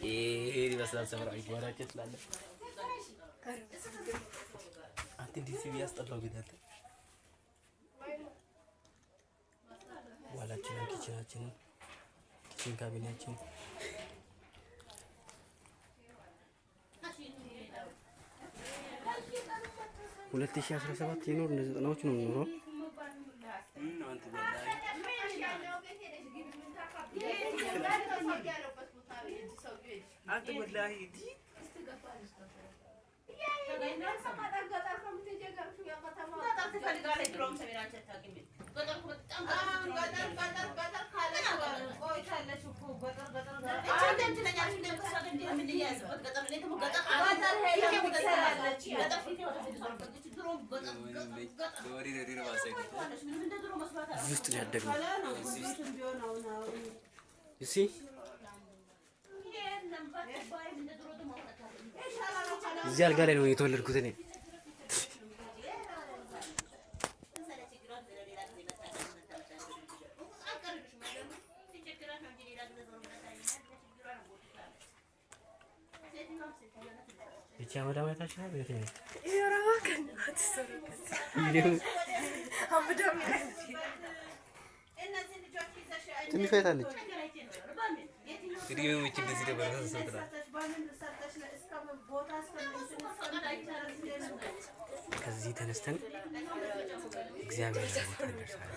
ይሄ ይመስላል ሰምራዊ ወራጭ ስላለ አንተ እንዴት ሲቪ ያስጠላው ግን አንተ ዋላችን ኪችን ካቢኔያችን 2017 የኖር እንደዚህ ዘጠናዎች ነው ኖሮ አንተ ወላሂ ውስጥ ያደግነው እሺ እዚህ አልጋ ላይ ነው የተወለድኩት እኔ እቺ አመዳማታች ነው ቤት ነው ይራዋከን አትሰሩበት አመዳም ትንሽ አይታለች እንግዲህ እቺ እንደዚህ ደበረ ተሰጥቷል ከዚህ ተነስተን እግዚአብሔር ቦታ ደርሳለን